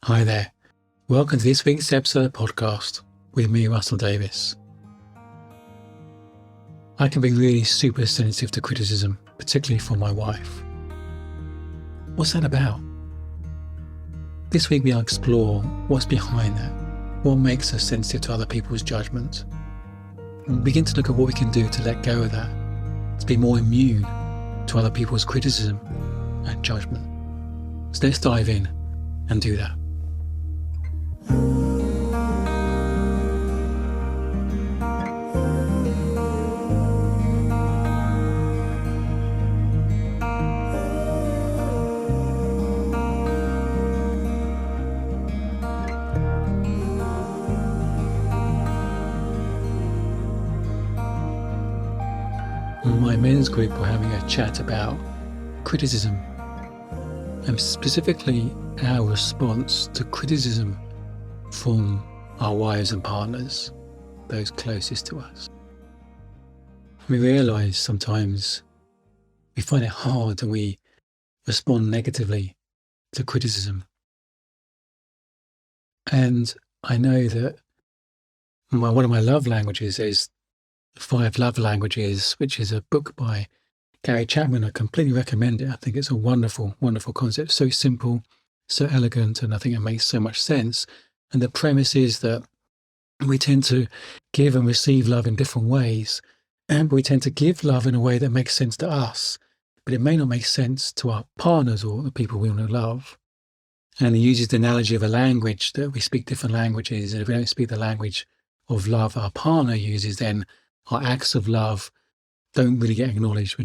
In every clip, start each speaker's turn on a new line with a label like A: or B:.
A: Hi there. Welcome to this week's episode of the podcast with me, Russell Davis. I can be really super sensitive to criticism, particularly from my wife. What's that about? This week we'll explore what's behind that, what makes us sensitive to other people's judgment, and begin to look at what we can do to let go of that, to be more immune to other people's criticism and judgment. So let's dive in and do that. My men's group were having a chat about criticism, and specifically our response to criticism from our wives and partners, those closest to us. We realise sometimes we find it hard and we respond negatively to criticism. And I know that one of my love languages is 5 Love Languages, which is a book by Gary Chapman. I completely recommend it. I think it's a wonderful, wonderful concept. So simple, so elegant, and I think it makes so much sense. And the premise is that we tend to give and receive love in different ways. And we tend to give love in a way that makes sense to us, but it may not make sense to our partners or the people we want to love. And he uses the analogy of a language, that we speak different languages. And if we don't speak the language of love our partner uses, then our acts of love don't really get acknowledged. We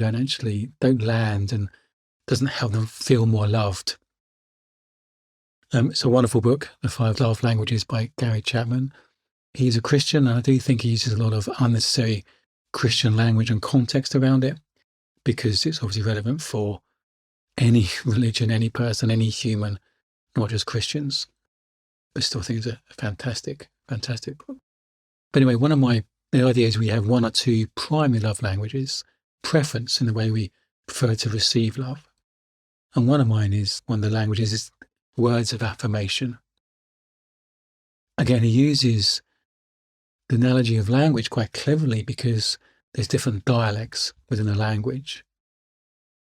A: don't land, and doesn't help them feel more loved. It's a wonderful book, The 5 Love Languages by Gary Chapman. He's a Christian, and I do think he uses a lot of unnecessary Christian language and context around it, because it's obviously relevant for any religion, any person, any human, not just Christians. But still think it's a fantastic, fantastic book. But anyway, the idea is we have 1 or 2 primary love languages, preference in the way we prefer to receive love. And one of the languages is words of affirmation. Again, he uses the analogy of language quite cleverly, because there's different dialects within a language.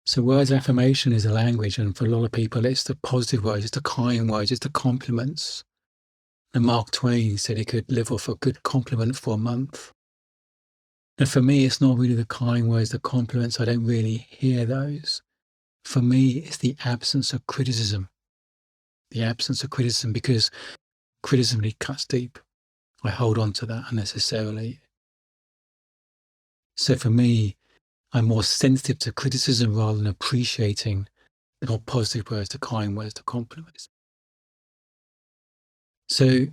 A: So words of affirmation is a language, and for a lot of people it's the positive words, it's the kind words, it's the compliments. And Mark Twain said he could live off a good compliment for a month. And for me, it's not really the kind words, the compliments. I don't really hear those. For me, it's the absence of criticism. The absence of criticism, because criticism really cuts deep. I hold on to that unnecessarily. So for me, I'm more sensitive to criticism rather than appreciating the more positive words, the kind words, the compliments. So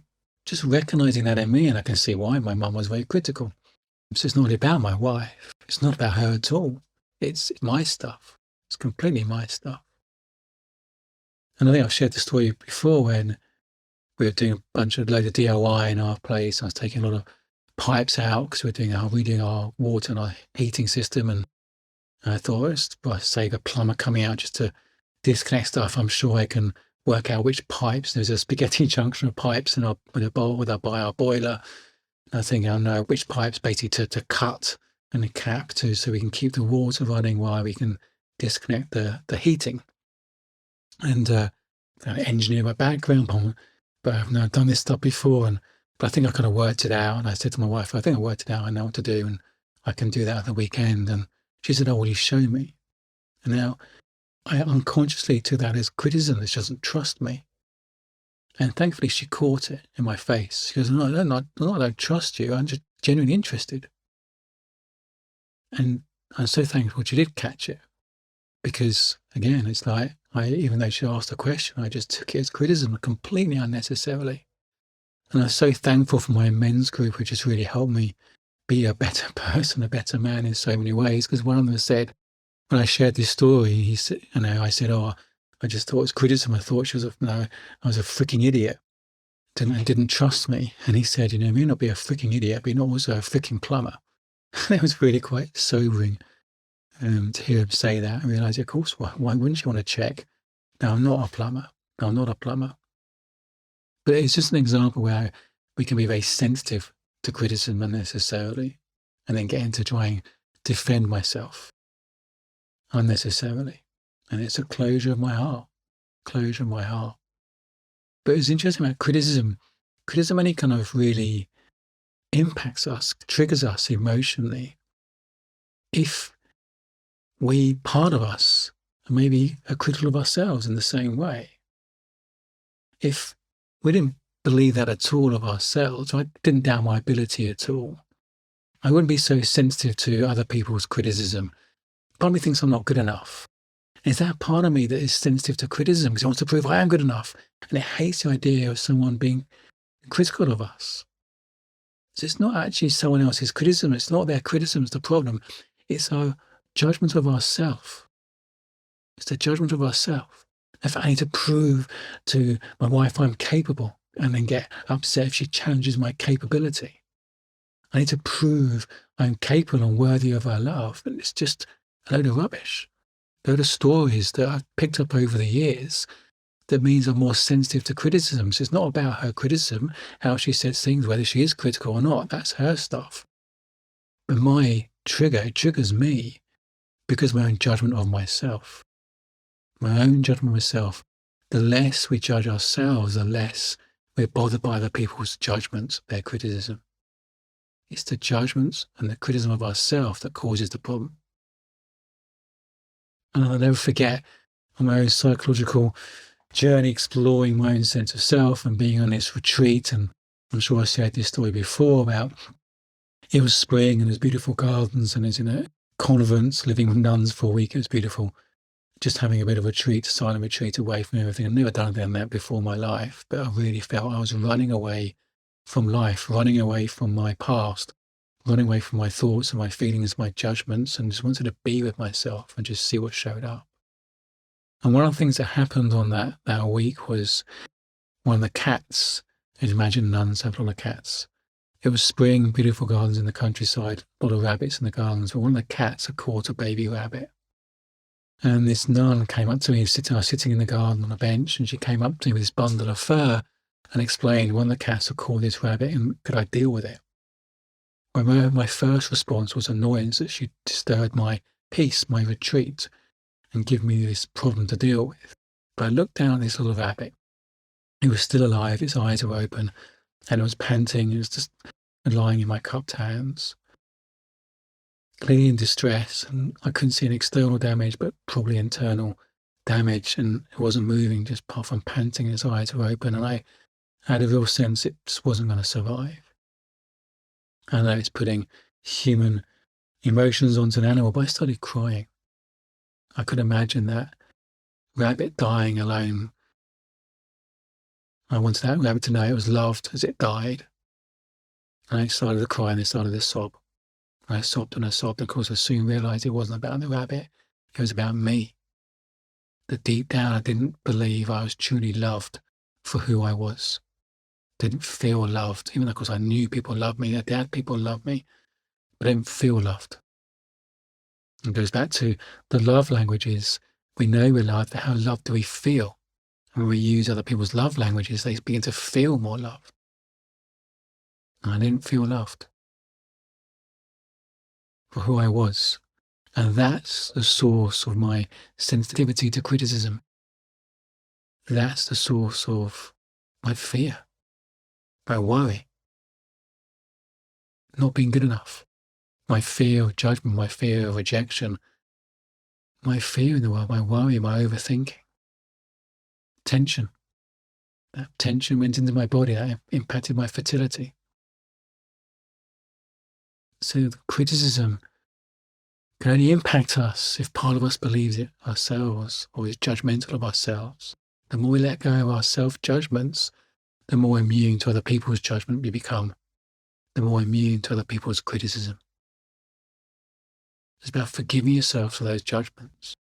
A: just recognizing that in me, and I can see why my mum was very critical. So it's not about my wife. It's not about her at all. It's my stuff. It's completely my stuff. And I think I've shared the story before, when we were doing loads of DIY in our place. I was taking a lot of pipes out because we're redoing our water and our heating system. And I thought, I'll save a plumber coming out just to disconnect stuff. I'm sure I can work out which pipes. There's a spaghetti junction of pipes with our boiler. I think I know which pipes basically to cut and the cap to, so we can keep the water running while we can disconnect the heating. And engineer my background, but I've done this stuff before, but I think I kind of worked it out. And I said to my wife, I think I worked it out. I know what to do, and I can do that on the weekend. And she said, "Oh, will you show me?" And now I unconsciously took that as criticism, that she doesn't trust me. And thankfully, she caught it in my face. She goes, "No, I don't trust you. I'm just genuinely interested." And I'm so thankful she did catch it, because again, it's like, even though she asked a question, I just took it as criticism completely unnecessarily. And I'm so thankful for my men's group, which has really helped me be a better person, a better man in so many ways. Because one of them said, when I shared this story, I said, "Oh, I just thought it was criticism. I thought I was a freaking idiot and didn't trust me." And he said, "You may not be a freaking idiot, but you're not also a freaking plumber." And it was really quite sobering to hear him say that. I realised, of course, why wouldn't you want to check? No, I'm not a plumber. But it's just an example where we can be very sensitive to criticism unnecessarily and then get into trying to defend myself unnecessarily. And it's a closure of my heart, closure of my heart. But it's interesting about criticism. Criticism only kind of really impacts us, triggers us emotionally if part of us, maybe are critical of ourselves in the same way. If we didn't believe that at all of ourselves, I didn't doubt my ability at all, I wouldn't be so sensitive to other people's criticism. Part of me thinks I'm not good enough. Is that part of me that is sensitive to criticism because it wants to prove I am good enough, and it hates the idea of someone being critical of us? So it's not actually someone else's criticism. It's not their criticism is the problem. It's our judgment of ourselves. It's the judgment of ourselves. If I need to prove to my wife I'm capable and then get upset if she challenges my capability. I need to prove I'm capable and worthy of her love. But it's just a load of rubbish. A load of stories that I've picked up over the years that means I'm more sensitive to criticisms. It's not about her criticism, how she says things, whether she is critical or not. That's her stuff. But my trigger, it triggers me because of my own judgment of myself. My own judgment of myself. The less we judge ourselves, the less we're bothered by other people's judgments, their criticism. It's the judgments and the criticism of ourselves that causes the problem. And I'll never forget on my own psychological journey exploring my own sense of self and being on this retreat. And I'm sure I shared this story before about it was spring and there's beautiful gardens and it's in a convent living with nuns for a week. It was beautiful. Just having a bit of a retreat, a silent retreat away from everything. I'd never done anything like that before in my life, but I really felt I was running away from life, running away from my past, running away from my thoughts and my feelings, my judgments, and just wanted to be with myself and just see what showed up. And one of the things that happened on that week was one of the cats, as you imagine nuns have a lot of cats. It was spring, beautiful gardens in the countryside, a lot of rabbits in the gardens, but one of the cats had caught a baby rabbit. And this nun came up to me, I was sitting in the garden on a bench, and she came up to me with this bundle of fur and explained one of the cats had caught this rabbit and could I deal with it? Well, my first response was annoyance that she disturbed my peace, my retreat, and given me this problem to deal with. But I looked down at this little rabbit. It was still alive, its eyes were open, and it was panting. It was just lying in my cupped hands, clearly in distress, and I couldn't see any external damage, but probably internal damage, and it wasn't moving, just apart from panting, its eyes were open, and I had a real sense it just wasn't going to survive. I know it's putting human emotions onto an animal, but I started crying. I could imagine that rabbit dying alone. I wanted that rabbit to know it was loved as it died. And I started to cry and I started to sob. I sobbed and I sobbed. Of course, I soon realized it wasn't about the rabbit. It was about me. That deep down, I didn't believe I was truly loved for who I was. Didn't feel loved, even though, of course, I knew people loved me. That people loved me, but I didn't feel loved. It goes back to the love languages. We know we're loved, but how loved do we feel? And when we use other people's love languages, they begin to feel more loved. And I didn't feel loved for who I was. And that's the source of my sensitivity to criticism. That's the source of my fear, my worry, not being good enough, my fear of judgment, my fear of rejection, my fear in the world, my worry, my overthinking, tension. That tension went into my body, that impacted my fertility. So the criticism can only impact us if part of us believes it ourselves or is judgmental of ourselves. The more we let go of our self-judgments, the more immune to other people's judgment we become, the more immune to other people's criticism. It's about forgiving yourself for those judgments.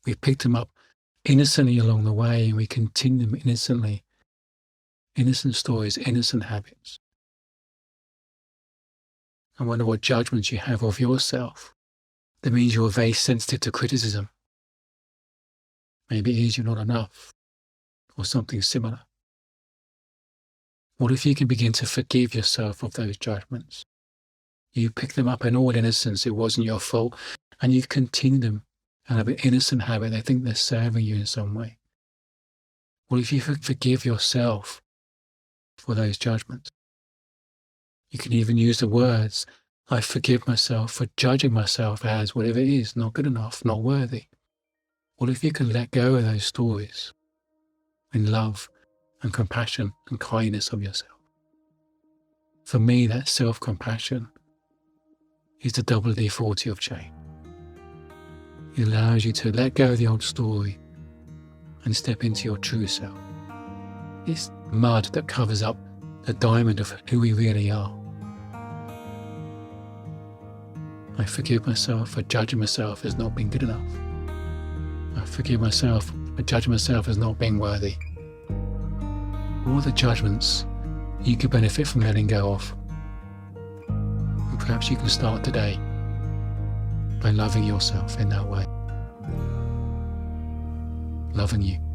A: We picked them up innocently along the way and we continue them innocently. Innocent stories, innocent habits. I wonder what judgments you have of yourself. That means you're very sensitive to criticism. Maybe it is you're not enough, or something similar. What if you can begin to forgive yourself of those judgments? You pick them up in all innocence, it wasn't your fault, and you continue them out of an innocent habit. They think they're serving you in some way. What if you forgive yourself for those judgments? You can even use the words, I forgive myself for judging myself as whatever it is, not good enough, not worthy. What if you can let go of those stories in love and compassion and kindness of yourself? For me, that self-compassion is the double D40 of change. It allows you to let go of the old story and step into your true self. It's mud that covers up the diamond of who we really are. I forgive myself for judging myself as not being good enough. I forgive myself for judging myself as not being worthy. All the judgments you could benefit from letting go of. And perhaps you can start today by loving yourself in that way. Loving you.